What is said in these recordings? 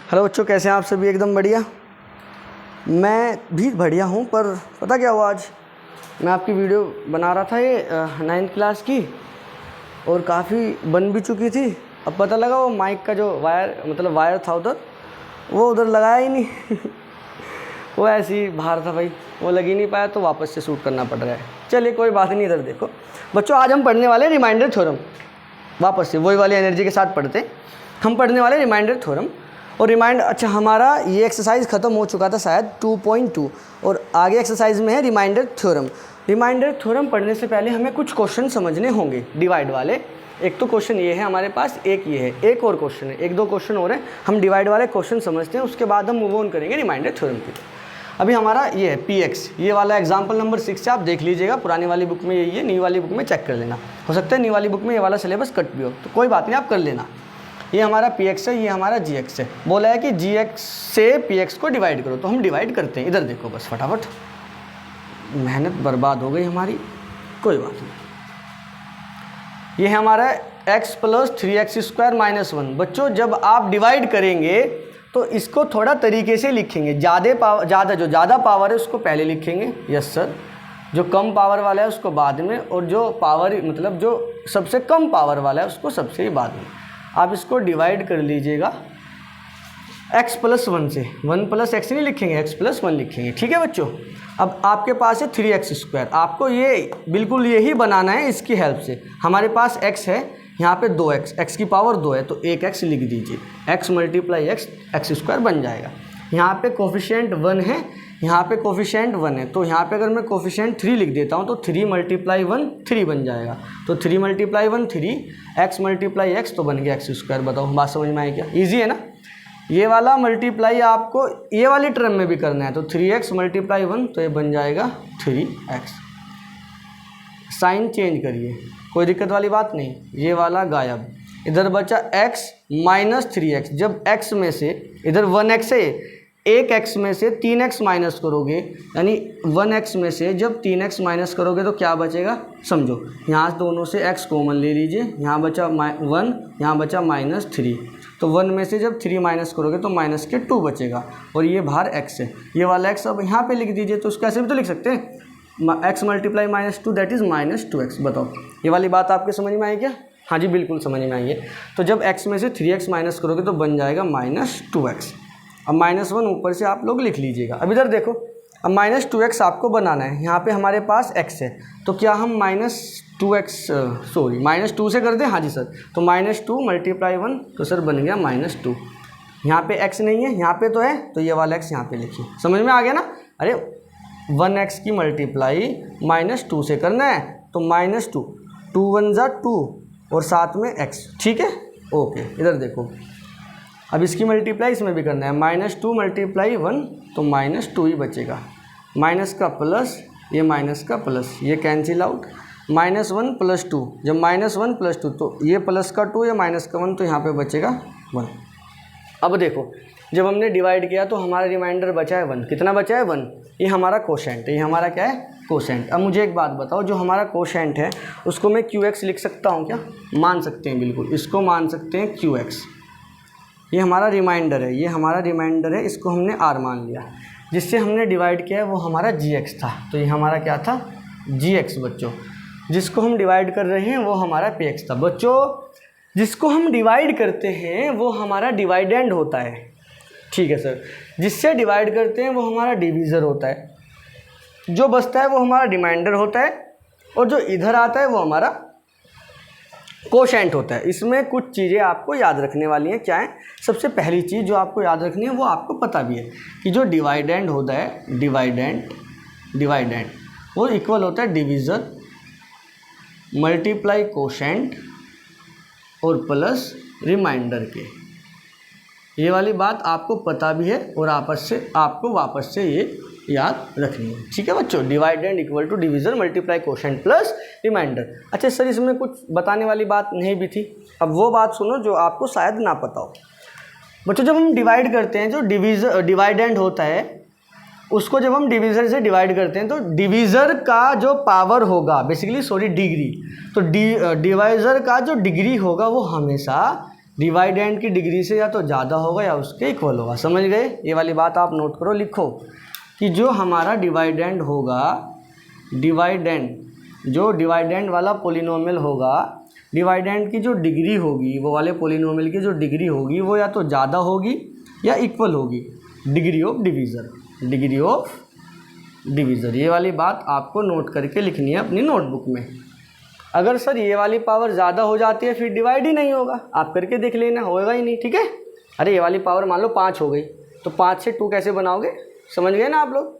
Hello बच्चों, कैसे हैं आप सभी? एकदम बढ़िया। मैं भी बढ़िया हूँ, पर पता क्या हुआ, आज मैं आपकी वीडियो बना रहा था ये 9th क्लास की, और काफ़ी बन भी चुकी थी। अब पता लगा वो माइक का जो वायर था उधर, वो उधर लगाया ही नहीं वो ऐसे ही बाहर था भाई, वो लग ही नहीं पाया, तो वापस से शूट करना पड़ रहा है। चलिए कोई बात नहीं। इधर देखो बच्चों, आज हम पढ़ने वाले रिमाइंडर थ्योरम। वापस से वही वाली एनर्जी के साथ पढ़ते हैं। हम पढ़ने वाले रिमाइंडर थ्योरम और अच्छा, हमारा ये एक्सरसाइज ख़त्म हो चुका था शायद 2.2, और आगे एक्सरसाइज में है रिमाइंडर थ्योरम। रिमाइंडर थ्योरम पढ़ने से पहले हमें कुछ क्वेश्चन समझने होंगे डिवाइड वाले। एक तो क्वेश्चन ये है हमारे पास, एक ये है, एक और क्वेश्चन है, एक दो क्वेश्चन और हैं। हम डिवाइड वाले क्वेश्चन समझते हैं, उसके बाद हम मूव ऑन करेंगे रिमाइंडर थ्योरम की। अभी हमारा ये है px, ये वाला एग्जाम्पल नंबर 6 से आप देख लीजिएगा। पुरानी वाली बुक में यही है, नई वाली बुक में चेक कर लेना। हो सकता है नई वाली बुक में ये वाला सिलेबस कट भी हो, तो कोई बात नहीं, आप कर लेना। ये हमारा px है, ये हमारा gx है। बोला है कि gx से px को डिवाइड करो, तो हम डिवाइड करते हैं। इधर देखो बस फटाफट, मेहनत बर्बाद हो गई हमारी, कोई बात नहीं। ये है हमारा x + 3x² - 1। बच्चों जब आप डिवाइड करेंगे तो इसको थोड़ा तरीके से लिखेंगे। ज़्यादा पावर है उसको पहले लिखेंगे, यस सर। जो कम पावर वाला है उसको बाद में, और जो पावर जो सबसे कम पावर वाला है उसको सबसे ही बाद में। आप इसको डिवाइड कर लीजिएगा x + 1 से। 1 + x नहीं लिखेंगे, x + 1 लिखेंगे, ठीक है बच्चों। अब आपके पास है 3x²। आपको ये बिल्कुल यही बनाना है इसकी हेल्प से। हमारे पास x है, यहाँ पे 2x, x की पावर 2 है, तो 1x लिख दीजिए। x × x, x² बन जाएगा। यहाँ पे कोफिशिएंट 1 है, यहाँ पे कोफिशिएंट 1 है, तो यहाँ पे अगर मैं कोफिशिएंट 3 लिख देता हूँ तो 3 × 1 3 बन जाएगा। तो 3 × 1 3, x × x, तो बन गया x²। बताओ बात समझ में आई क्या? ईजी है ना। ये वाला मल्टीप्लाई आपको ये वाली टर्म में भी करना है, तो 3x × 1, तो ये बन जाएगा 3x। साइन चेंज करिए, कोई दिक्कत वाली बात नहीं। ये वाला गायब, इधर बचा x - 3x। जब x में से इधर 1x है, एक x में से 3x माइनस करोगे, यानी 1x में से जब 3x माइनस करोगे तो क्या बचेगा? समझो, यहाँ दोनों से x कॉमन ले लीजिए। यहाँ बचा 1, यहाँ बचा -3। तो 1 में से जब 3 माइनस करोगे तो -2 बचेगा, और ये बाहर x है। ये वाला x अब यहाँ पे लिख दीजिए। तो उसको ऐसे भी तो लिख सकते हैं, x × -2 दैट इज़ -2x। बताओ ये वाली बात आपके समझ में आई क्या? हाँ जी, बिल्कुल समझ में आई है। तो जब x में से 3x माइनस करोगे तो बन जाएगा -2x। अब -1 ऊपर से आप लोग लिख लीजिएगा। अब इधर देखो, अब -2x आपको बनाना है। यहाँ पे हमारे पास x है, तो क्या हम -2 से कर दें? हाँ जी सर। तो -2 × 1, तो सर बन गया -2। यहाँ पे x नहीं है, यहाँ पे तो है, तो ये वाला x यहाँ पे लिखिए। समझ में आ गया ना? अरे 1x की मल्टीप्लाई -2 से करना है, तो -2, 2 × 1 = 2, और साथ में x, ठीक है, ओके। इधर देखो, अब इसकी मल्टीप्लाई इसमें भी करना है। -2 × 1, तो -2 ही बचेगा। माइनस का प्लस, ये माइनस का प्लस, ये कैंसिल आउट। -1 + 2, जब -1 + 2, तो ये प्लस का 2, ये माइनस का 1, तो यहाँ पे बचेगा 1। अब देखो, जब हमने डिवाइड किया तो हमारा रिमाइंडर बचा है 1। कितना बचा है? 1। ये हमारा कोशेंट है, ये हमारा क्या है? कोशेंट। अब मुझे एक बात बताओ, जो हमारा कोशेंट है उसको मैं qx लिख सकता हूँ क्या? मान सकते हैं, बिल्कुल इसको मान सकते हैं qx। ये हमारा रिमाइंडर है, ये हमारा रिमाइंडर है, इसको हमने r मान लिया। जिससे हमने डिवाइड किया है वो हमारा gx था, तो ये हमारा क्या था? gx। बच्चों जिसको हम डिवाइड कर रहे हैं वो हमारा px था। बच्चों जिसको हम डिवाइड करते हैं वो हमारा डिवाइडेंड होता है, ठीक है सर। जिससे डिवाइड करते हैं वो हमारा डिवीज़र होता है। जो बचता है वो हमारा रिमाइंडर होता है, और जो इधर आता है वो हमारा कोशेंट होता है। इसमें कुछ चीज़ें आपको याद रखने वाली हैं। क्या है? सबसे पहली चीज़ जो आपको याद रखनी है वो आपको पता भी है कि जो डिवाइडेंड होता है, डिवाइडेंड वो इक्वल होता है डिवीज़र मल्टीप्लाई कोशेंट और प्लस रिमाइंडर के। ये वाली बात आपको पता भी है, और आपको वापस से ये याद रखनी है, ठीक है बच्चों। Dividend equal to divisor multiply quotient plus remainder. अच्छा सर, इसमें कुछ बताने वाली बात नहीं भी थी। अब वो बात सुनो जो आपको शायद ना पता हो। बच्चों जब हम डिवाइड करते हैं, जो डिवाइडेंड होता है उसको जब हम डिवीज़र से डिवाइड करते हैं, तो डिवीज़र का जो पावर होगा, डिग्री, तो डिवाइज़र का जो डिग्री होगा वो हमेशा डिवाइडेंड की डिग्री से या तो ज़्यादा होगा या उसके इक्वल होगा। समझ गए? ये वाली बात आप नोट करो, लिखो कि जो हमारा डिवाइडेंड होगा, जो डिवाइडेंड वाला पोलिनोमियल होगा, डिवाइडेंड की जो डिग्री होगी, वो वाले पोलिनोमियल की जो डिग्री होगी वो या तो ज़्यादा होगी या इक्वल होगी डिग्री ऑफ डिवीज़र। ये वाली बात आपको नोट करके लिखनी है अपनी नोटबुक में। अगर सर ये वाली पावर ज़्यादा हो जाती है फिर डिवाइड ही नहीं होगा, आप करके देख लेना, होएगा ही नहीं। ठीक है? अरे ये वाली पावर मान लो 5 हो गई तो 5 से 2 कैसे बनाओगे? समझ गए ना आप लोग?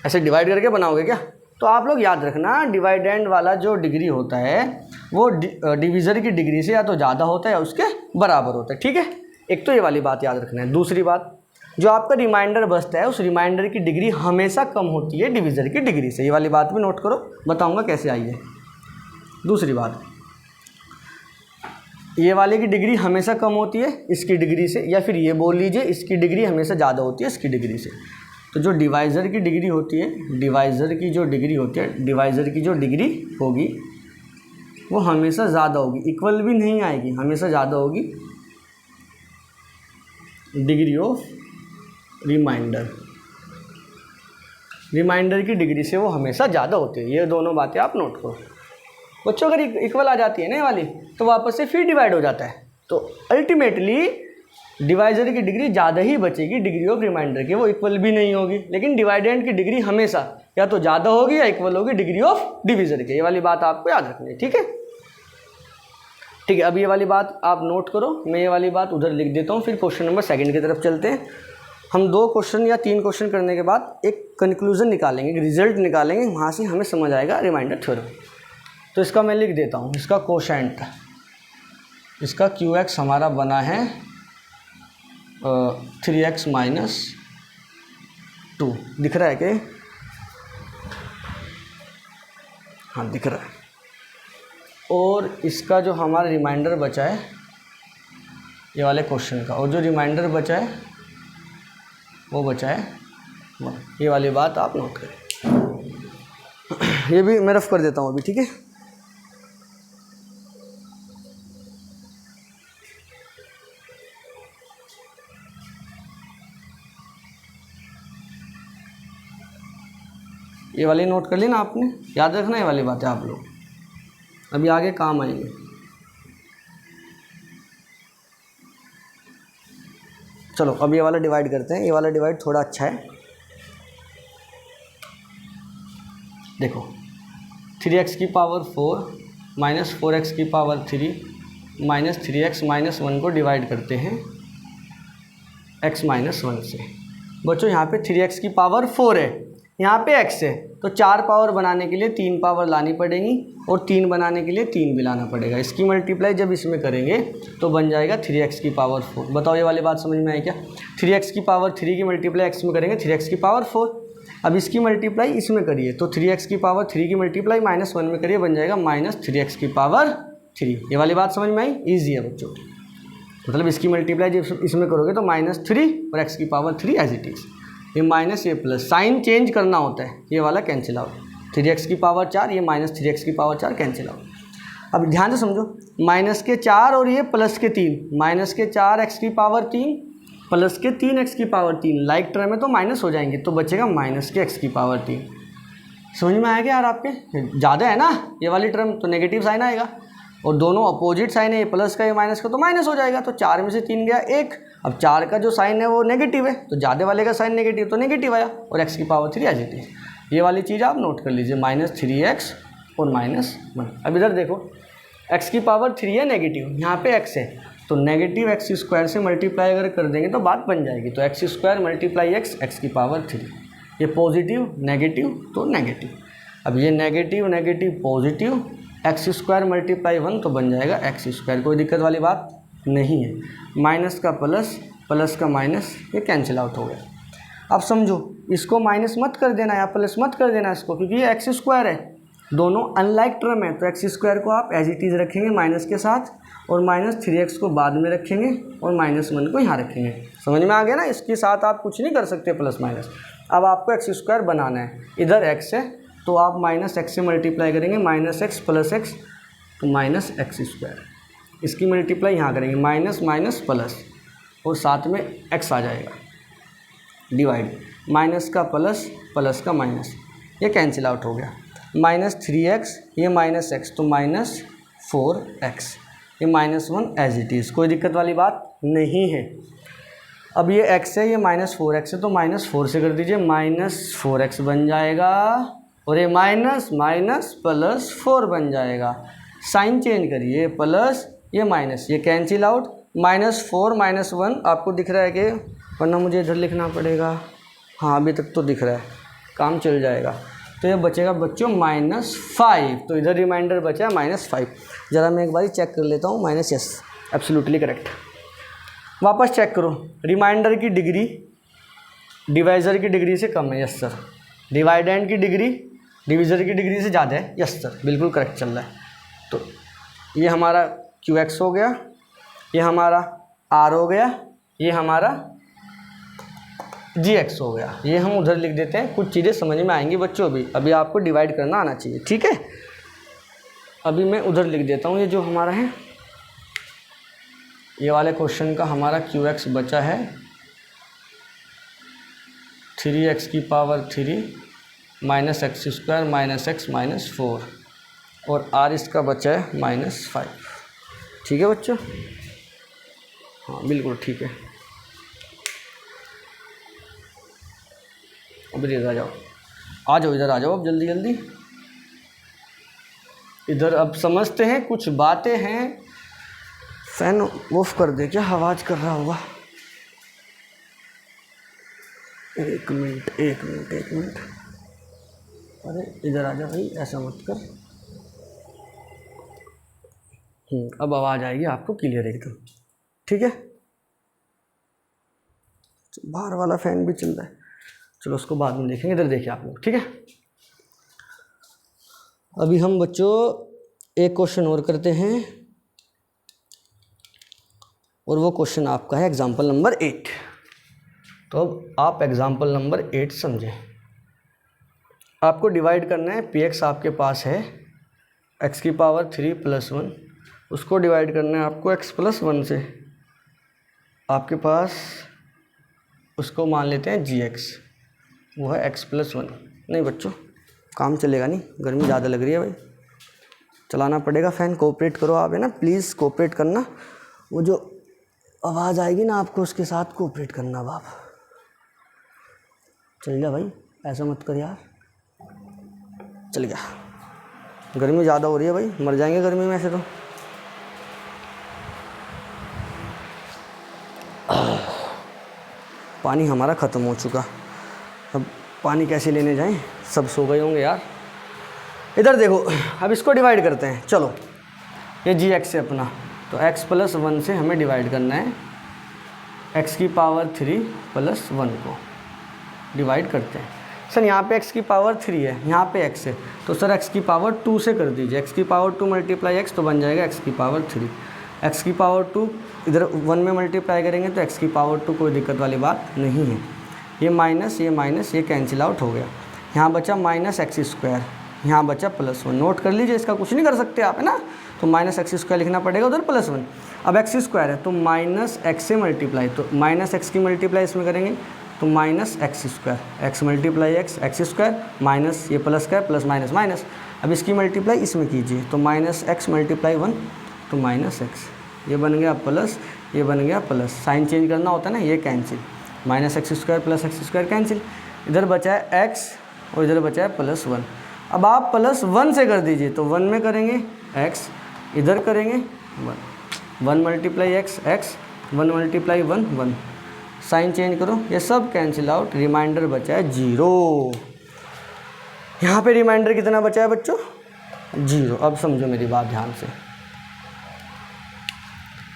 ऐसे डिवाइड करके बनाओगे क्या? तो आप लोग याद रखना, डिवाइडेंड वाला जो डिग्री होता है वो डिवीज़र की डिग्री से या तो ज़्यादा होता है या उसके बराबर होता है। ठीक है? एक तो ये वाली बात याद रखना है। दूसरी बात, जो आपका रिमाइंडर बचता है उस रिमाइंडर की डिग्री हमेशा कम होती है डिवीज़र की डिग्री से। ये वाली बात भी नोट करो, बताऊंगा कैसे आई है। दूसरी बात, ये वाले की डिग्री हमेशा कम होती है इसकी डिग्री से, या फिर ये बोल लीजिए इसकी डिग्री हमेशा ज़्यादा होती है इसकी डिग्री से। तो जो डिवाइज़र की डिग्री होती है, डिवाइज़र की जो डिग्री होगी वो हमेशा ज़्यादा होगी, इक्वल भी नहीं आएगी, हमेशा ज़्यादा होगी डिग्री ऑफ रिमाइंडर की डिग्री से, वो हमेशा ज़्यादा होती है। ये दोनों बातें आप नोट करो बच्चों। अगर इक्वल आ जाती है ना ये वाली तो वापस से फिर डिवाइड हो जाता है, तो अल्टीमेटली डिवाइज़र की डिग्री ज़्यादा ही बचेगी डिग्री ऑफ रिमाइंडर की, वो इक्वल भी नहीं होगी। लेकिन डिवाइडेंड की डिग्री हमेशा या तो ज़्यादा होगी या इक्वल होगी डिग्री ऑफ डिवीज़र की। ये वाली बात आपको याद रखनी है। ठीक है? ठीक है, अब ये वाली बात आप नोट करो, मैं ये वाली बात उधर लिख देता हूँ। फिर क्वेश्चन नंबर 2 की तरफ चलते हैं। हम 2 क्वेश्चन या 3 क्वेश्चन करने के बाद एक कंक्लूजन निकालेंगे, एक रिजल्ट निकालेंगे, वहाँ से हमें समझ आएगा रिमाइंडर थ्योरम। तो इसका मैं लिख देता हूँ, इसका कोशेंट, इसका QX हमारा बना है 3x - 2। दिख रहा है क्या? हाँ दिख रहा है। और इसका जो हमारा रिमाइंडर बचा है ये वाले क्वेश्चन का, और जो रिमाइंडर बचा है वो बचा है 1। ये वाली बात आप नोट करें। ये भी मैं रफ कर देता हूँ अभी। ठीक है? ये वाली नोट कर ली ना आपने, याद रखना ये वाली बातें आप लोग, अभी आगे काम आएंगे। चलो अब ये वाला डिवाइड करते हैं। ये वाला डिवाइड थोड़ा अच्छा है। देखो 3x की पावर 4 माइनस 4x की पावर 3 माइनस 3x - 1 को डिवाइड करते हैं x - 1 से। बच्चों यहाँ पे 3x की पावर 4 है, यहाँ पे x है, तो 4 पावर बनाने के लिए 3 पावर लानी पड़ेगी और 3 बनाने के लिए 3 भी लाना पड़ेगा। इसकी मल्टीप्लाई जब इसमें करेंगे तो बन जाएगा 3x की पावर 4। बताओ ये वाली बात समझ में आई क्या? 3x की पावर 3 की मल्टीप्लाई x में करेंगे 3x की पावर 4। अब इसकी मल्टीप्लाई इसमें करिए तो 3x की पावर 3 की मल्टीप्लाई -1 में करिए, बन जाएगा -3x की पावर 3। ये वाली बात समझ में आई? ईजी है बच्चों। मतलब इसकी मल्टीप्लाई जब इसमें करोगे तो -3 और x की पावर 3 एज इट इज़। ये माइनस ये प्लस, साइन चेंज करना होता है, ये वाला कैंसिल आउट। 3x की पावर 4, ये -3x की पावर 4 कैंसिल आउट। अब ध्यान से समझो, -4 और ये +3, -4x की पावर 3 +3x की पावर 3, लाइक टर्म में तो माइनस हो जाएंगे, तो बचेगा -x की पावर 3। समझ में आएगा यार आपके? ज़्यादा है ना ये वाली टर्म, तो नेगेटिव साइन आएगा, और दोनों अपोजिट साइन है, ये प्लस का ये माइनस का, तो माइनस हो जाएगा। तो 4 में से 3 गया 1। अब 4 का जो साइन है वो नेगेटिव है, तो ज़्यादा वाले का साइन नेगेटिव, तो नेगेटिव आया, और x की पावर 3 आ जाती है। ये वाली चीज़ आप नोट कर लीजिए, -3x और -1। अब इधर देखो, x की पावर 3 है नेगेटिव, यहाँ पे x है, तो नेगेटिव x² से मल्टीप्लाई अगर कर देंगे तो बात बन जाएगी। तो x² × x की पावर 3, ये पॉजिटिव नेगेटिव तो नेगेटिव। अब ये नेगेटिव नेगेटिव पॉजिटिव, x² × 1 तो बन जाएगा x²। कोई दिक्कत वाली बात नहीं है। माइनस का प्लस, प्लस का माइनस, ये कैंसिल आउट हो गया। अब समझो, इसको माइनस मत कर देना या प्लस मत कर देना इसको, क्योंकि ये x² है, दोनों अनलाइक टर्म है। तो x² को आप एज इट इज़ रखेंगे माइनस के साथ, और -3x को बाद में रखेंगे, और -1 को यहाँ रखेंगे। समझ में आ गया ना? इसके साथ आप कुछ नहीं कर सकते प्लस माइनस। अब आपको x² बनाना है, इधर x है तो आप -x से मल्टीप्लाई करेंगे, -x + x तो -x²। इसकी मल्टीप्लाई यहाँ करेंगे, माइनस माइनस प्लस, और साथ में x आ जाएगा, डिवाइड, माइनस का प्लस, प्लस का माइनस, ये कैंसिल आउट हो गया। -3x, ये -x, तो -4x, ये -1 एज इट इज़, कोई दिक्कत वाली बात नहीं है। अब ये x है, ये -4x है, तो -4 से कर दीजिए, -4x बन जाएगा, और ये माइनस माइनस प्लस 4 बन जाएगा। साइन चेंज करिए, प्लस ये माइनस, ये कैंसिल आउट, -4 -1 आपको दिख रहा है कि, वरना मुझे इधर लिखना पड़ेगा, हाँ अभी तक तो दिख रहा है, काम चल जाएगा। तो ये बचेगा बच्चों -5, तो इधर रिमाइंडर बचा है -5। ज़रा मैं एक बार चेक कर लेता हूँ, माइनस, यस एब्सोल्युटली करेक्ट। वापस चेक करो, रिमाइंडर की डिग्री डिवाइज़र की डिग्री से कम है, यस सर। डिवाइडेंड की डिग्री डिविज़र की डिग्री से ज़्यादा है, यस सर, बिल्कुल करेक्ट चल रहा है। तो ये हमारा QX हो गया, ये हमारा R हो गया, ये हमारा GX हो गया। ये हम उधर लिख देते हैं, कुछ चीज़ें समझ में आएंगी बच्चों अभी आपको डिवाइड करना आना चाहिए, ठीक है। अभी मैं उधर लिख देता हूँ, ये जो हमारा है, ये वाले क्वेश्चन का हमारा QX बचा है 3x की power 3 minus x² minus x minus 4, और R इसका बचा है -5, ठीक है बच्चों, हाँ बिल्कुल ठीक है। अब इधर आ जाओ, इधर आ जाओ अब जल्दी जल्दी इधर। अब समझते हैं कुछ बातें हैं। फैन ऑफ कर दे क्या, आवाज़ कर रहा होगा। एक मिनट, अरे इधर आ जा भाई, ऐसा मत कर। अब आवाज़ आएगी आपको क्लियर एकदम, ठीक है। बाहर वाला फैन भी चल रहा है, चलो उसको बाद में देखेंगे। इधर देखिए आप लोग, ठीक है। अभी हम बच्चों एक क्वेश्चन और करते हैं, और वो क्वेश्चन आपका है एग्जाम्पल नंबर 8। तो अब आप एग्जाम्पल नंबर 8 समझें। आपको डिवाइड करना है, px आपके पास है x की पावर 3 + 1, उसको डिवाइड करना है आपको x + 1 से। आपके पास उसको मान लेते हैं gx, वो है x + 1। नहीं बच्चों काम चलेगा नहीं, गर्मी ज़्यादा लग रही है भाई, चलाना पड़ेगा फ़ैन। कोऑपरेट करो आप, है ना, प्लीज़ कोऑपरेट करना। वो जो आवाज़ आएगी ना आपको, उसके साथ कोऑपरेट करना बाप। चल जा भाई, ऐसा मत कर यार, चल गया। गर्मी ज़्यादा हो रही है भाई, मर जाएंगे गर्मी में ऐसे तो। पानी हमारा ख़त्म हो चुका, अब पानी कैसे लेने जाएं, सब सो गए होंगे यार। इधर देखो, अब इसको डिवाइड करते हैं। चलो ये gx है अपना, तो x + 1 से हमें डिवाइड करना है x की पावर 3 + 1 को डिवाइड करते हैं। सर यहाँ पे x की पावर 3 है, यहाँ पे x है, तो सर x की पावर 2 से कर दीजिए। x की पावर 2 × x, तो बन जाएगा x की पावर 3। x की पावर 2 इधर 1 में मल्टीप्लाई करेंगे तो x की पावर 2, कोई दिक्कत वाली बात नहीं है। ये माइनस ये कैंसिल आउट हो गया। यहाँ बचा -x², यहाँ बचा +1। नोट कर लीजिए, इसका कुछ नहीं कर सकते आप, है ना। तो -x² लिखना पड़ेगा, उधर +1। अब x² है तो -x से मल्टीप्लाई, तो -x की मल्टीप्लाई इसमें करेंगे तो -x², x × x x² minus ये प्लस का प्लस माइनस माइनस। अब इसकी मल्टीप्लाई इसमें कीजिए तो -x × 1 तो -x, ये बन गया प्लस, ये बन गया प्लस। साइन चेंज करना होता है ना, ये कैंसिल, -x² + x² कैंसिल। इधर बचा है x और इधर बचा है +1। अब आप +1 से कर दीजिए, तो 1 में करेंगे x, इधर करेंगे 1 × x x, 1 × 1 1। साइन चेंज करो, ये सब कैंसिल आउट, रिमाइंडर बचा है 0। यहाँ पे रिमाइंडर कितना बचा है बच्चों? 0। अब समझो मेरी बात ध्यान से,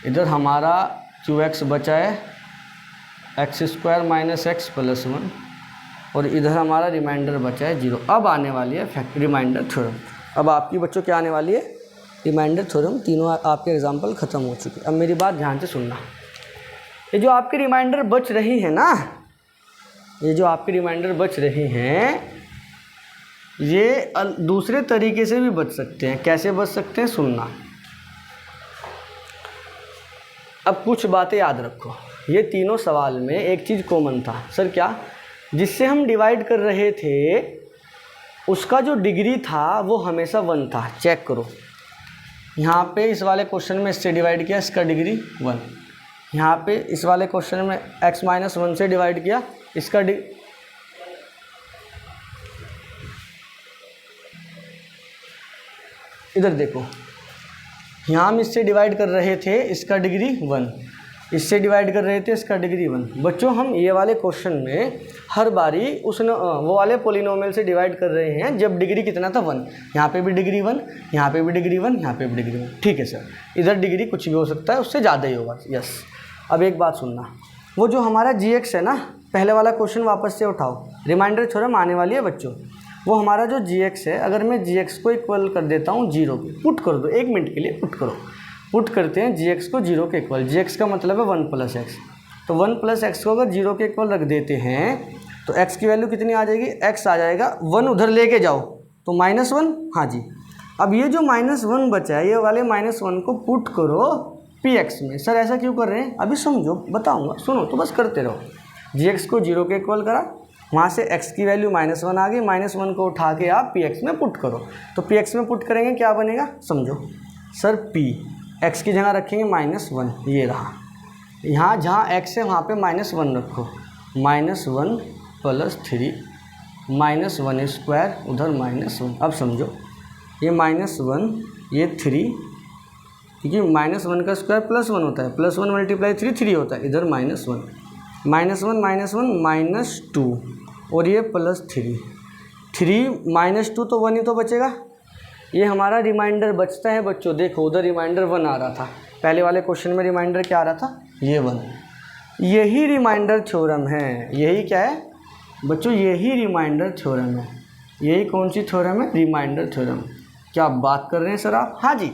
इधर हमारा QX बचा है x² - x + 1, और इधर हमारा रिमाइंडर बचा है 0। अब आने वाली है रिमाइंडर थ्योरम। अब आपकी बच्चों क्या आने वाली है? Remainder theorem. तीनों आपके एग्जाम्पल ख़त्म हो चुके। अब मेरी बात ध्यान से सुनना, ये जो आपके रिमाइंडर बच रही है ना, ये जो आपके रिमाइंडर बच रही हैं, ये दूसरे तरीके से भी बच सकते हैं। कैसे बच सकते हैं सुनना। अब कुछ बातें याद रखो, ये तीनों सवाल में एक चीज़ कॉमन था। सर क्या? जिससे हम डिवाइड कर रहे थे उसका जो डिग्री था वो हमेशा 1 था। चेक करो, यहाँ पे इस वाले क्वेश्चन में इससे डिवाइड किया, इसका डिग्री 1। यहाँ पे इस वाले क्वेश्चन में x-1 से डिवाइड किया, इसका इधर देखो, यहाँ हम इससे डिवाइड कर रहे थे, इसका डिग्री 1, इससे डिवाइड कर रहे थे, इसका डिग्री 1। बच्चों हम ये वाले क्वेश्चन में हर बारी वो वाले पोलिनोमियल से डिवाइड कर रहे हैं जब डिग्री कितना था 1। यहाँ पे भी डिग्री 1, यहाँ पे भी डिग्री 1, यहाँ पे भी डिग्री 1। ठीक है सर, इधर डिग्री कुछ भी हो सकता है, उससे ज़्यादा ही होगा। यस। अब एक बात सुनना, वो जो हमारा gx है ना, पहले वाला क्वेश्चन वापस से उठाओ, रिमाइंडर थ्योरम आने वाली है बच्चों। वो हमारा जो gx है, अगर मैं gx को इक्वल कर देता हूँ 0 के, पुट कर दो 1 मिनट के लिए, पुट करो, पुट करते हैं gx को 0 के इक्वल। gx का मतलब है 1 + x, तो 1 + x को अगर 0 के इक्वल रख देते हैं तो x की वैल्यू कितनी आ जाएगी? x आ जाएगा 1, उधर लेके जाओ तो -1। हाँ जी। अब ये जो -1 बचा है, ये वाले -1 को पुट करो px में। सर ऐसा क्यों कर रहे हैं? अभी समझो, बताऊंगा, सुनो तो बस करते रहो। gx को 0 के इक्वल करा, वहाँ से x की वैल्यू -1 आ गई, -1 को उठा के आप px में पुट करो, तो px में पुट करेंगे क्या बनेगा समझो। सर p x की जगह रखेंगे -1, ये रहा। यहाँ जहाँ x है वहाँ पे -1 रखो, -1 + 3 -1² उधर -1। अब समझो, ये -1 ये 3, क्योंकि -1 का स्क्वायर +1 होता है, +1 × 3 3 होता है, इधर -1 -2 और ये +3 -2 तो 1 ही तो बचेगा। ये हमारा रिमाइंडर बचता है बच्चों। देखो उधर रिमाइंडर 1 आ रहा था, पहले वाले क्वेश्चन में रिमाइंडर क्या आ रहा था? ये 1। यही रिमाइंडर थ्योरम है। यही क्या है बच्चों? यही रिमाइंडर थ्योरम है। यही कौन सी थ्योरम है? Remainder theorem. क्या बात कर रहे हैं सर आप? हाँ जी।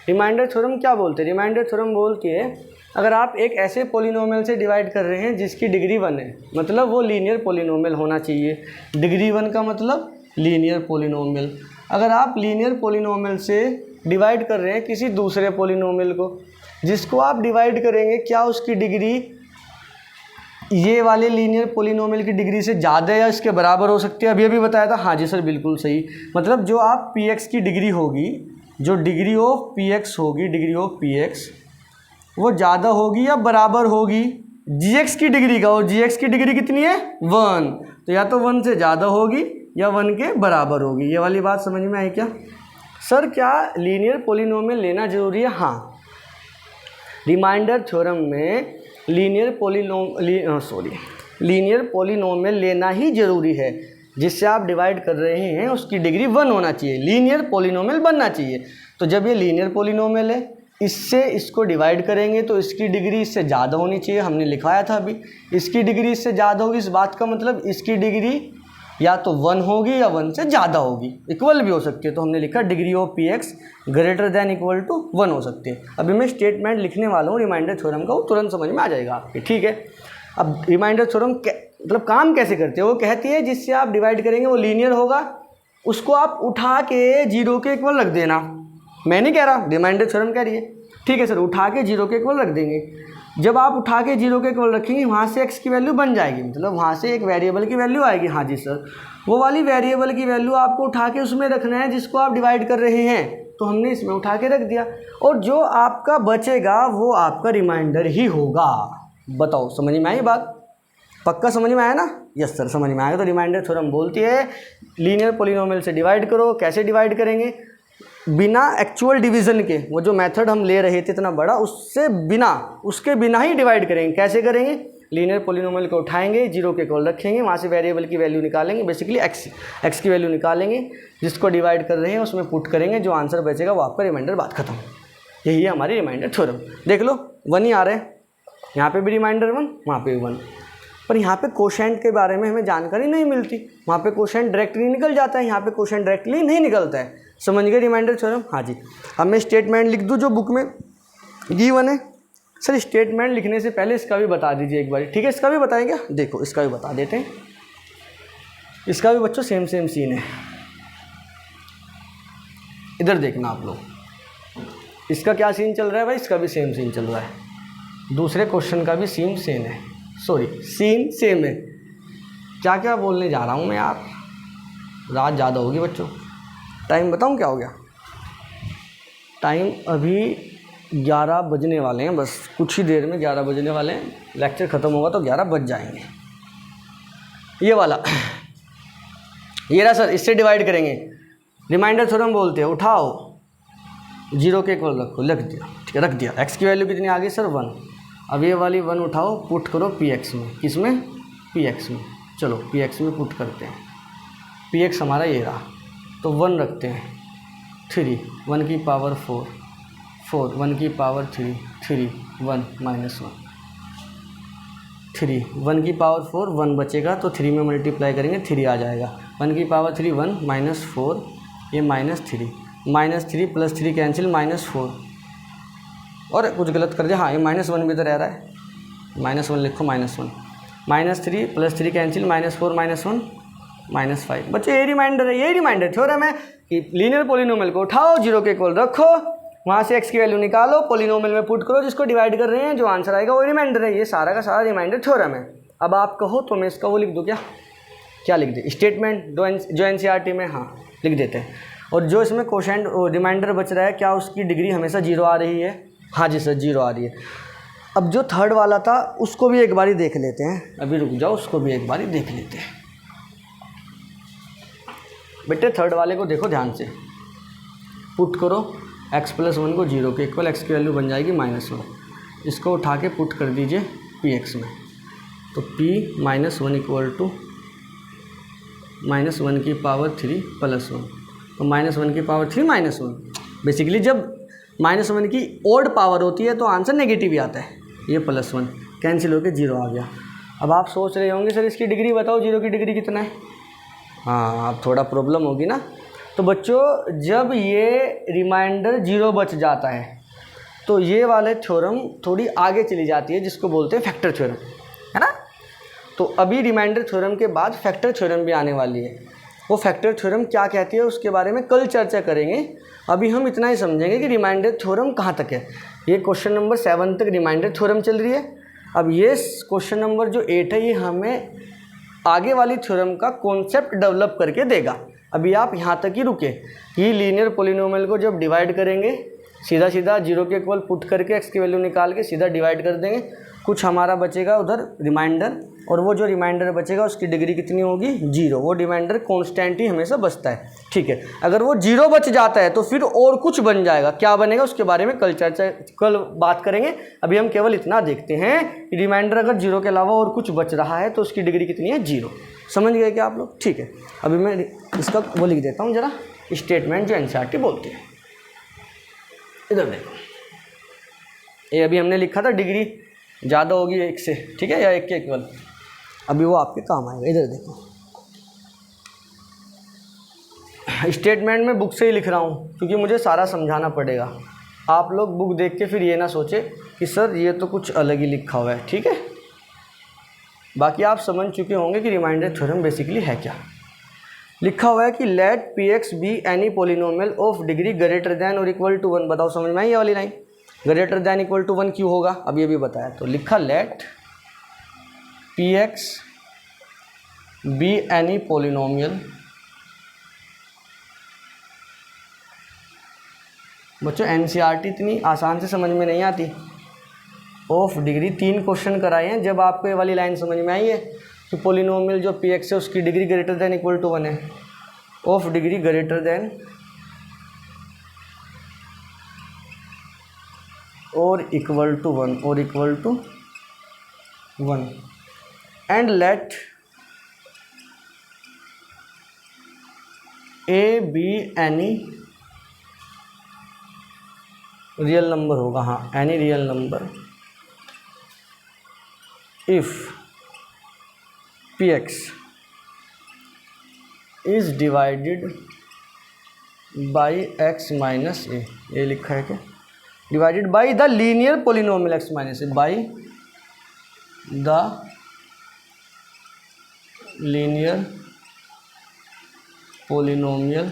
रिमाइंडर थ्योरम क्या बोलते हैं? रिमाइंडर थ्योरम बोलती है अगर आप एक ऐसे पोलिनोमियल से डिवाइड कर रहे हैं जिसकी डिग्री 1 है, मतलब वो लीनियर पोलिनोमियल होना चाहिए। डिग्री 1 का मतलब लीनियर पोलिनोमियल। अगर आप लीनियर पोलिनोमियल से डिवाइड कर रहे हैं किसी दूसरे पोलिनोमियल को, जिसको आप डिवाइड करेंगे, क्या उसकी डिग्री ये वाले लीनियर पोलिनोमियल की डिग्री से ज़्यादा या इसके बराबर हो सकती है? अभी अभी बताया था। हाँ जी सर, बिल्कुल सही। मतलब जो आप px की डिग्री होगी, जो डिग्री ऑफ px होगी, डिग्री ऑफ px वो ज़्यादा होगी या बराबर होगी gx की डिग्री का? और gx की डिग्री कितनी है? 1। तो या तो 1 से ज़्यादा होगी या 1 के बराबर होगी। ये वाली बात समझ में आई क्या? सर क्या लीनियर पोलिनोमियल लेना ज़रूरी है? हाँ, रिमाइंडर थ्योरम में लीनियर पोलिनोमियल लेना ही ज़रूरी है। जिससे आप डिवाइड कर रहे हैं उसकी डिग्री 1 होना चाहिए, लीनियर पोलिनोमियल बनना चाहिए। तो जब ये लीनियर पोलिनोमियल है, इससे इसको डिवाइड करेंगे तो इसकी डिग्री इससे ज़्यादा होनी चाहिए। हमने लिखवाया था अभी, इसकी डिग्री इससे ज़्यादा होगी। इस बात का मतलब इसकी डिग्री या तो 1 होगी या 1 से ज़्यादा होगी, इक्वल भी हो सकती है। तो हमने लिखा degree of px greater than equal to 1 हो सकती है। अभी मैं स्टेटमेंट लिखने वाला हूँ रिमाइंडर थ्योरम का, वो तुरंत समझ में आ जाएगा आपके। ठीक है। अब रिमाइंडर थ्योरम मतलब काम कैसे करते हैं? वो कहती है जिससे आप डिवाइड करेंगे वो लीनियर होगा, उसको आप उठा के 0 के इक्वल रख देना। मैं नहीं कह रहा, रिमाइंडर थ्योरम कह रही है। ठीक है सर, उठा के 0 के इक्वल रख देंगे। जब आप उठा के 0 के इक्वल रखेंगे, वहाँ से x की वैल्यू बन जाएगी, मतलब वहाँ से एक वेरिएबल की वैल्यू आएगी। हाँ जी सर, वो वाली वेरिएबल की वैल्यू आपको उठा के उसमें रखना है जिसको आप डिवाइड कर रहे हैं। तो हमने इसमें उठा के रख दिया, और जो आपका बचेगा वो आपका रिमाइंडर ही होगा। बताओ समझ में आई बात? पक्का समझ में आया ना? यस सर, समझ में आएगा। तो रिमाइंडर थ्योरम बोलती है लीनियर पोलिनोमियल से डिवाइड करो। कैसे डिवाइड करेंगे? बिना एक्चुअल डिवीज़न के, वो जो मेथड हम ले रहे थे इतना बड़ा, उसके बिना ही डिवाइड करेंगे। कैसे करेंगे? लीनियर पोलिनोमियल को उठाएंगे, 0 के इक्वल रखेंगे, वहाँ से वेरिएबल की वैल्यू निकालेंगे, बेसिकली x की वैल्यू निकालेंगे, जिसको डिवाइड कर रहे हैं उसमें पुट करेंगे, जो आंसर बचेगा वो आपका रिमाइंडर। बात खत्म। यही है हमारी रिमाइंडर थ्योरम। देख लो 1 ही आ रहा है, यहाँ पे भी रिमाइंडर 1, वहाँ पे भी 1। पर यहाँ पे कोशेंट के बारे में हमें जानकारी नहीं मिलती। वहाँ पे कोशेंट डायरेक्टली निकल जाता है, यहाँ पे कोशेंट डायरेक्टली नहीं निकलता है। समझ गए रिमाइंडर थ्योरम? हाँ जी। अब मैं स्टेटमेंट लिख दूँ जो बुक में गिवन है। सर स्टेटमेंट लिखने से पहले इसका भी बता दीजिए एक बार। ठीक है, इसका भी बताएं क्या? देखो इसका भी बता देते हैं। इसका भी बच्चों सेम सीन है। इधर देखना आप लोग, इसका क्या सीन चल रहा है भाई? इसका भी सेम सीन चल रहा है। दूसरे क्वेश्चन का भी सीन सेम है, सॉरी सीन सेम है। क्या क्या बोलने जा रहा हूँ मैं यार, रात ज़्यादा होगी बच्चों। टाइम बताऊँ क्या हो गया? टाइम अभी 11 बजने वाले हैं, बस कुछ ही देर में 11 बजने वाले हैं। लेक्चर ख़त्म होगा तो 11 बज जाएंगे। ये वाला ये रहा सर, इससे डिवाइड करेंगे। रिमाइंडर थ्योरम बोलते हैं, उठाओ 0 के इक्वल रखो, लिख दिया, ठीक है, रख दिया। x की वैल्यू कितनी आ गई सर 1। अब ये वाली 1 उठाओ, पुट करो px में, किस में? px में। चलो px में पुट करते हैं। px हमारा ये रहा, तो 1 रखते हैं, 3 1 की पावर 4 4 1 की पावर 3 3 1 -1 3 1 की पावर 4 1 बचेगा, तो 3 में मल्टीप्लाई करेंगे 3 आ जाएगा। 1 की पावर 3 1 -4, ये -3 -3 + 3 कैंसिल -4, और कुछ गलत कर दिया, हाँ ये -1 भी तो रह रहा है, -1 लिखो, -1 -3 + 3 कैंसिल -4 -1 -5। बच्चे ये रिमाइंडर है, यही रिमाइंडर थ्योरम है कि लीनियर पोलिनोमियल को उठाओ, 0 के इक्वल रखो, वहाँ से x की वैल्यू निकालो, पोलिनोमियल में पुट करो, जिसको डिवाइड कर रहे हैं, जो आंसर आएगा वो रिमाइंडर है। ये सारा का सारा रिमाइंडर थ्योरम है। अब आप कहो तो मैं इसका वो लिख दूँ, क्या लिख दे? स्टेटमेंट जो NCERT में, हाँ लिख देते हैं। और जो इसमें क्वोशेंट रिमाइंडर बच रहा है, क्या उसकी डिग्री हमेशा 0 आ रही है? हाँ जी सर 0 आ रही है। अब जो थर्ड वाला था उसको भी एक बारी देख लेते हैं, अभी रुक जाओ, उसको भी एक बारी देख लेते हैं। बेटे थर्ड वाले को देखो ध्यान से, पुट करो x + 1 को 0 के इक्वल, x की वैल्यू बन जाएगी -1। इसको उठा के पुट कर दीजिए px में, तो p -1 = -1 की पावर 3 + 1, तो -1 की पावर 3 -1। बेसिकली जब -1 की ओड पावर होती है तो आंसर नेगेटिव ही आता है। ये +1 कैंसिल होकर 0 आ गया। अब आप सोच रहे होंगे सर इसकी डिग्री बताओ, 0 की डिग्री कितना है? हाँ अब थोड़ा प्रॉब्लम होगी ना। तो बच्चों जब ये रिमाइंडर 0 बच जाता है तो ये वाले थ्योरम थोड़ी आगे चली जाती है, जिसको बोलते हैं फैक्टर थ्योरम, है ना। तो अभी रिमाइंडर थ्योरम के बाद फैक्टर थ्योरम भी आने वाली है। वो फैक्टर थ्योरम क्या कहती है उसके बारे में कल चर्चा करेंगे। अभी हम इतना ही समझेंगे कि रिमाइंडर थ्योरम कहाँ तक है। ये क्वेश्चन नंबर 7 तक रिमाइंडर थ्योरम चल रही है। अब ये क्वेश्चन नंबर जो 8 है, ये हमें आगे वाली थ्योरम का कॉन्सेप्ट डेवलप करके देगा। अभी आप यहाँ तक ही रुके कि लीनियर पोलिनोमियल को जब डिवाइड करेंगे, सीधा 0 के इक्वल पुट करके x की वैल्यू निकाल के सीधा डिवाइड कर देंगे, कुछ हमारा बचेगा उधर रिमाइंडर, और वो जो रिमाइंडर बचेगा उसकी डिग्री कितनी होगी? 0। वो रिमाइंडर कांस्टेंट ही हमेशा बचता है, ठीक है। अगर वो 0 बच जाता है तो फिर और कुछ बन जाएगा, क्या बनेगा उसके बारे में कल बात करेंगे। अभी हम केवल इतना देखते हैं कि रिमाइंडर अगर 0 के अलावा और कुछ बच रहा है तो उसकी डिग्री कितनी है? 0। समझ गए क्या आप लोग? ठीक है। अभी मैं इसका वो लिख देता हूँ जरा, स्टेटमेंट जो NCERT बोलती है। इधर देखो, ये अभी हमने लिखा था डिग्री ज़्यादा होगी 1 से, ठीक है, या 1 के इक्वल। अभी वो आपके काम आएगा। इधर देखो, स्टेटमेंट में बुक से ही लिख रहा हूँ क्योंकि मुझे सारा समझाना पड़ेगा। आप लोग बुक देख के फिर ये ना सोचे कि सर ये तो कुछ अलग ही लिखा हुआ है, ठीक है। बाकी आप समझ चुके होंगे कि रिमाइंडर थ्योरम बेसिकली है क्या। लिखा हुआ है कि let px be any polynomial of degree greater than और इक्वल टू 1। बताओ समझ में आई ये वाली line? Greater than equal to 1 क्यों होगा? अब ये भी बताया। तो लिखा let px be any polynomial. बच्चों NCERT इतनी आसान से समझ में नहीं आती। ऑफ डिग्री 3 क्वेश्चन कराए हैं, जब आपको ये वाली लाइन समझ में आई है कि पोलिनोमियल जो px है उसकी degree greater than equal to 1 है, ऑफ डिग्री ग्रेटर देन और इक्वल टू 1 और equal to 1 and let a be any real number होगा, हाँ any real number if px is divided by x minus a. ये लिखा है क्या? Divided by the linear polynomial x minus a, by the linear polynomial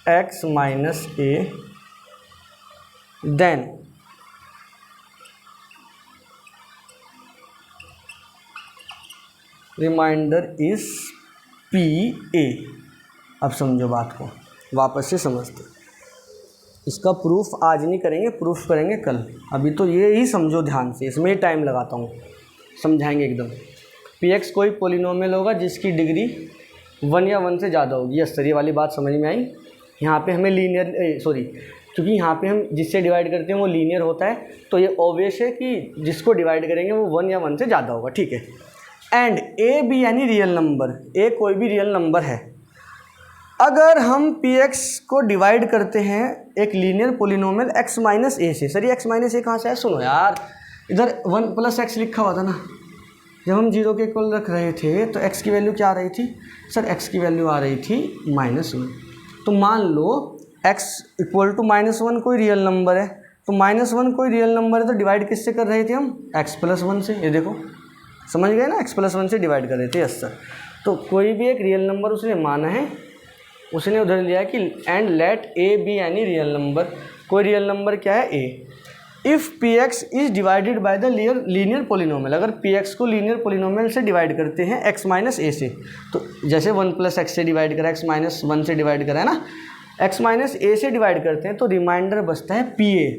x minus a, then remainder is p a. अब समझो बात को, वापस से समझते। इसका प्रूफ आज नहीं करेंगे, प्रूफ करेंगे कल। अभी तो ये ही समझो ध्यान से, इसमें ही टाइम लगाता हूँ, समझाएंगे एकदम। पी एक्स कोई पोलिनोमियल होगा जिसकी डिग्री 1 या 1 से ज़्यादा होगी। यस सर, ये वाली बात समझ में आई। यहाँ पे हमें लीनियर क्योंकि यहाँ पे हम जिससे डिवाइड करते हैं वो लीनियर होता है, तो ये ऑब्वियस है कि जिसको डिवाइड करेंगे वो 1 या 1 से ज़्यादा होगा, ठीक है। एंड ए बी यानी रियल नंबर, ए कोई भी रियल नंबर है। अगर हम पी एक्स को डिवाइड करते हैं एक linear polynomial x minus a से। सर ये x माइनस ए कहाँ से है? सुनो यार, इधर 1 प्लस एक्स लिखा हुआ था ना, जब हम 0 के इक्वल रख रहे थे तो x की वैल्यू क्या आ रही थी? सर x की वैल्यू आ रही थी -1। तो मान लो x इक्वल टू -1 कोई रियल नंबर है, तो -1 कोई रियल नंबर है तो डिवाइड किससे कर रहे थे हम? x प्लस 1 से। ये देखो समझ गए ना, x प्लस 1 से डिवाइड कर रहे थे। यस सर, तो कोई भी एक रियल नंबर उसने माना है, उसने उधर लिया है कि एंड लेट ए बी यानी रियल नंबर। कोई रियल नंबर क्या है? A. If p x is divided by the linear polynomial, अगर पी एक्स को लीनियर पोलिनोमियल से डिवाइड करते हैं x माइनस ए से, तो जैसे 1 प्लस एक्स से डिवाइड करा, x माइनस 1 से डिवाइड करा है ना, x माइनस ए से डिवाइड करते हैं तो रिमाइंडर बचता है पी ए।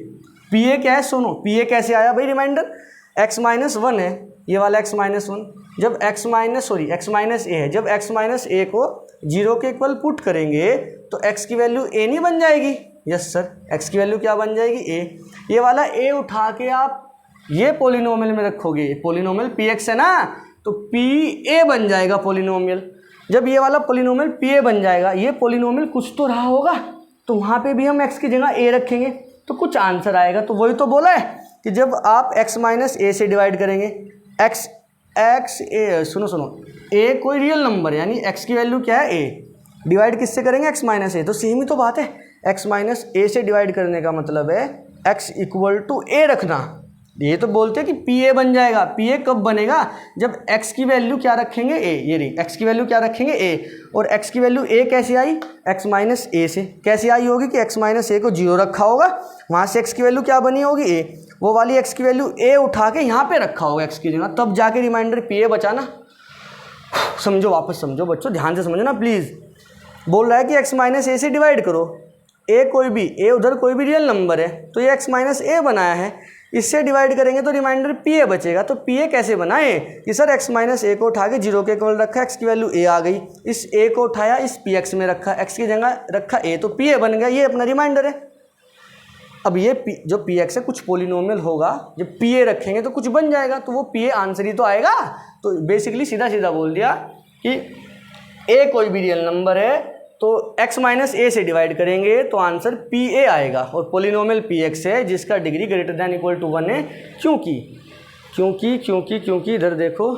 पी ए क्या है? सुनो, पी ए कैसे आया भाई? रिमाइंडर x माइनस 1 है, ये वाला x माइनस 1। जब x माइनस ए है, जब x माइनस ए को 0 के इक्वल पुट करेंगे तो x की वैल्यू a नहीं बन जाएगी? यस सर, x की वैल्यू क्या बन जाएगी? a। ये वाला a उठा के आप ये पोलिनोमियल में रखोगे, पोलिनोमियल पी एक्स है ना, तो पी ए बन जाएगा पोलिनोमियल। जब ये वाला पोलिनोमियल पी ए बन जाएगा, ये पोलिनोमियल कुछ तो रहा होगा, तो वहाँ पे भी हम x की जगह a रखेंगे तो कुछ आंसर आएगा। तो वही तो बोला है कि जब आप x माइनस ए से डिवाइड करेंगे, सुनो, a कोई रियल नंबर यानी x की वैल्यू क्या है? a। डिवाइड किससे करेंगे? x माइनस ए। तो सेम ही तो बात है, x माइनस ए से डिवाइड करने का मतलब है x इक्वल टू a रखना। ये तो बोलते हैं कि पी ए बन जाएगा। पी ए कब बनेगा? जब x की वैल्यू क्या रखेंगे? a। ये रही x की वैल्यू क्या रखेंगे? a। और x की वैल्यू a कैसे आई? x माइनस ए से। कैसे आई होगी कि x माइनस ए को 0 रखा होगा, वहाँ से x की वैल्यू क्या बनी होगी? a। वो वाली x की वैल्यू a उठा के यहाँ पे रखा होगा x की जगह, तब जाके रिमाइंडर पी ए बचाना। समझो, वापस समझो बच्चों, ध्यान से समझो ना प्लीज़। बोल रहा है कि x माइनस ए से डिवाइड करो, a कोई भी, a उधर कोई भी रियल नंबर है, तो ये x माइनस ए बनाया है, इससे डिवाइड करेंगे तो रिमाइंडर पी ए बचेगा। तो पी ए कैसे बनाए कि सर x माइनस ए को उठा के 0 के इक्वल रखा, x की वैल्यू a आ गई, इस a को उठाया इस पी एक्स में रखा, x की जगह रखा a, तो पी ए बन गया। ये अपना रिमाइंडर है। अब ये जो पी एक्स है कुछ पोलिनोमियल होगा, जब पी ए रखेंगे तो कुछ बन जाएगा, तो वो पी ए आंसर ही तो आएगा। तो बेसिकली सीधा सीधा बोल दिया कि a कोई भी रियल नंबर है तो x माइनस ए से डिवाइड करेंगे तो आंसर पी ए आएगा। और पोलिनोमियल पी एक्स है जिसका degree greater than equal to 1 है। क्योंकि इधर देखो,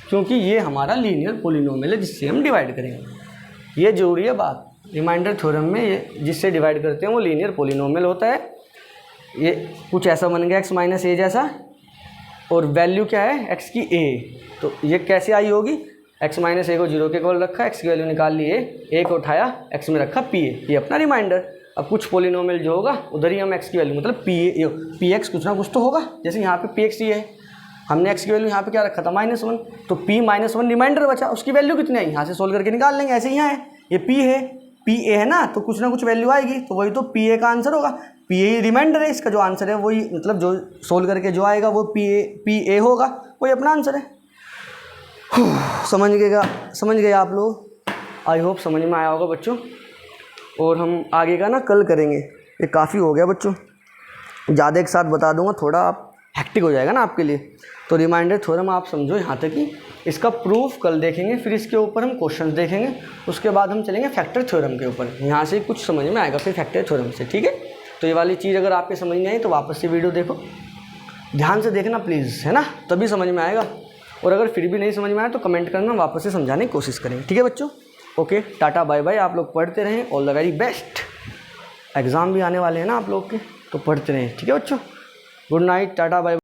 क्योंकि ये हमारा लीनियर पोलिनोमियल है जिससे हम डिवाइड करेंगे। ये जरूरी है बात। रिमाइंडर थ्योरम में ये जिससे डिवाइड करते हैं वो लीनियर पोलिनोमियल होता है। ये कुछ ऐसा बन गया x माइनस ए जैसा, और वैल्यू क्या है? x की a। तो ये कैसे आई होगी? x माइनस ए को 0 के इक्वल रखा, x की वैल्यू निकाल ली a को उठाया x में रखा p a। ये अपना रिमाइंडर। अब कुछ पोलिनोमियल जो होगा उधर ही हम x की वैल्यू मतलब पी एक्स कुछ ना कुछ तो होगा। जैसे यहाँ पे px ये है, हमने x की वैल्यू यहाँ पे क्या रखा था? -1, तो p -1 रिमाइंडर बचा, उसकी वैल्यू कितनी आई? यहाँ से सोल्व करके निकाल लेंगे। ऐसे ही यहाँ है, ये p है, पी ए है ना, तो कुछ ना कुछ वैल्यू आएगी, तो वही तो पी ए का आंसर होगा। पी ए रिमाइंडर है, इसका जो आंसर है वही, मतलब जो सोल्व करके जो आएगा वो पी ए होगा, वही अपना आंसर है। समझ गए आप लोग? आई होप समझ में आया होगा बच्चों। और हम आगे का ना कल करेंगे, ये काफ़ी हो गया बच्चों, ज़्यादा एक साथ बता दूंगा, थोड़ा आप हेक्टिक हो जाएगा ना आपके लिए। तो रिमाइंडर थ्योरम आप समझो यहाँ तक ही, इसका प्रूफ कल देखेंगे, फिर इसके ऊपर हम क्वेश्चंस देखेंगे, उसके बाद हम चलेंगे फैक्टर थ्योरम के ऊपर। यहाँ से कुछ समझ में आएगा फिर फैक्टर थ्योरम से, ठीक है। तो ये वाली चीज़ अगर आपके समझ में आई तो वापस से वीडियो देखो, ध्यान से देखना प्लीज़, है ना, तभी समझ में आएगा। और अगर फिर भी नहीं समझ में आए तो कमेंट करना, वापस से समझाने की कोशिश करेंगे, ठीक है बच्चों। Okay, tata bye bye. आप लोग पढ़ते रहें, all the very best. Exam भी आने वाले हैं ना आप लोग के, तो पढ़ते रहें, ठीक है बच्चों। Good night, tata bye.